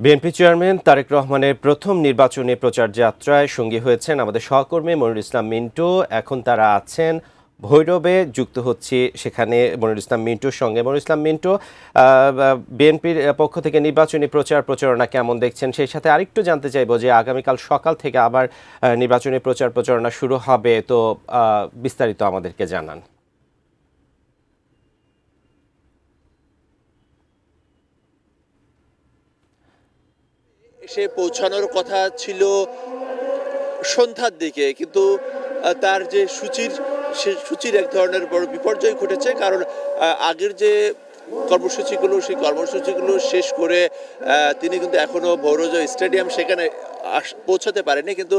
BNP chairman Tarique রহমানের প্রথম নির্বাচনী প্রচার যাত্রায় সঙ্গী হয়েছেন আমাদের সহকর্মী মনিরুল ইসলাম মিন্টু। এখন তারা আছেন ভৈরবে, যুক্ত হচ্ছি সেখানে মনিরুল ইসলাম মিন্টুর সঙ্গে। মনিরুল ইসলাম মিন্টু, বিএনপির পক্ষ থেকে নির্বাচনী প্রচারণা কেমন দেখছেন? সেই সাথে আরেকটু জানতে চাইবো যে আগামীকাল সকাল থেকে আবার নির্বাচনী প্রচারণা শুরু হবে, তো বিস্তারিত আমাদেরকে জানান। এসে পৌঁছানোর কথা ছিল সন্ধ্যার দিকে, কিন্তু তার যে সূচির এক ধরনের বড় বিপর্যয় ঘটেছে। কারণ আগের যে কর্মসূচিগুলো, সেই কর্মসূচিগুলো শেষ করে তিনি কিন্তু এখনো ভৌরজয় স্টেডিয়াম সেখানে পৌঁছাতে পারেনি। কিন্তু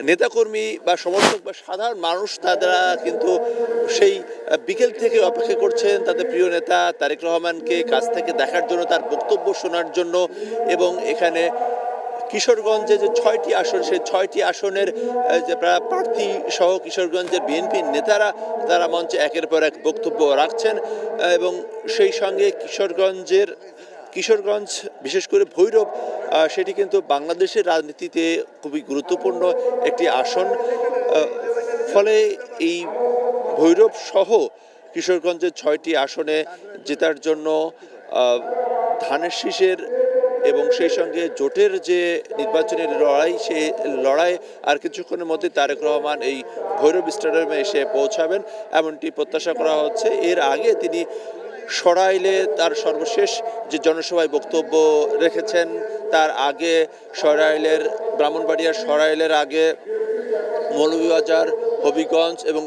নেতাকর্মী বা সমর্থক বা সাধারণ মানুষ তারা কিন্তু সেই বিকেল থেকে অপেক্ষা করছেন তাদের প্রিয় নেতা তারেক রহমানকে কাছ থেকে দেখার জন্য, তার বক্তব্য শোনার জন্য। এবং এখানে কিশোরগঞ্জে যে 6টি আসন, সেই 6টি আসনের যে প্রার্থী সহ কিশোরগঞ্জের বিএনপির নেতারা তারা মঞ্চে একের পর এক বক্তব্য রাখছেন। এবং সেই সঙ্গে কিশোরগঞ্জ বিশেষ করে ভৈরব, সেটি কিন্তু বাংলাদেশের রাজনীতিতে খুবই গুরুত্বপূর্ণ একটি আসন। ফলে এই ভৈরব সহ কিশোরগঞ্জের 6টি আসনে জেতার জন্য ধানের শীষের এবং সেই সঙ্গে জোটের যে নির্বাচনী লড়াই, সেই লড়াই আর কিছুক্ষণের মধ্যে তারেক রহমান এই ভৈরব স্টেডিয়ামে এসে পৌঁছাবেন এমনটি প্রত্যাশা করা হচ্ছে। এর আগে তিনি সরাইলে তার সর্বশেষ যে জনসভায় বক্তব্য রেখেছেন, তার আগে ব্রাহ্মণবাড়িয়ার সরাইলের আগে মৌলভীবাজার, হবিগঞ্জ এবং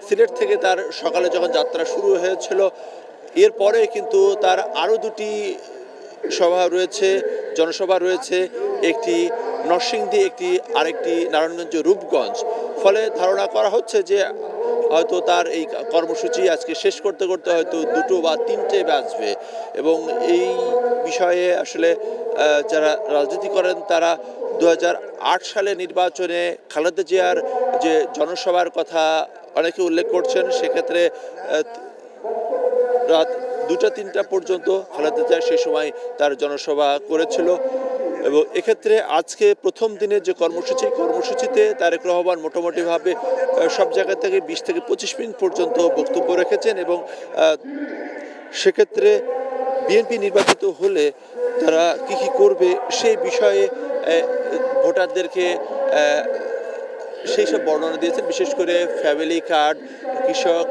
সিলেট থেকে তার সকালে যখন যাত্রা শুরু হয়েছিল, এরপরে কিন্তু তার আরও দুটি জনসভা রয়েছে, একটি নরসিংদী, আরেকটি নারায়ণগঞ্জ রূপগঞ্জ। ফলে ধারণা করা হচ্ছে যে হয়তো তার এই কর্মসূচি আজকে শেষ করতে করতে হয়তো 2টো বা 3টে বাজবে। এবং এই বিষয়ে আসলে যারা রাজনীতি করেন তারা 2008 সালে নির্বাচনে খালেদা জিয়ার যে জনসভার কথা অনেকে উল্লেখ করছেন। সেক্ষেত্রে রাত 2টা-3টা পর্যন্ত খালেদা জিয়া সেই সময় তার জনসভা করেছিল। এবং এক্ষেত্রে আজকে প্রথম দিনের যে কর্মসূচিতে তারেক রহমান মোটামুটিভাবে সব জায়গা থেকে 20 থেকে 25 মিনিট পর্যন্ত বক্তব্য রেখেছেন। এবং সেক্ষেত্রে বিএনপি নির্বাচিত হলে তারা কি করবে সেই বিষয়ে ভোটারদেরকে সেই সব বর্ণনা দিয়েছেন। বিশেষ করে ফ্যামিলি কার্ড, কৃষক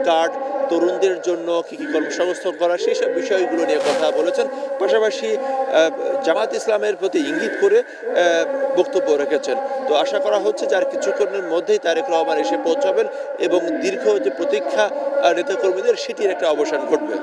কার্ড, তরুণদের জন্য কি কর্মসংস্থান করা, সেই সব বিষয়গুলো নিয়ে কথা বলেছেন। পাশাপাশি জামাত ইসলামের প্রতি ইঙ্গিত করে বক্তব্য রেখেছেন। তো আশা করা হচ্ছে যে আর কিছুক্ষণের মধ্যেই তারেক রহমান এসে পৌঁছাবেন এবং দীর্ঘ যে প্রতীক্ষা নেতাকর্মীদের, সেটির একটা অবসান ঘটবে।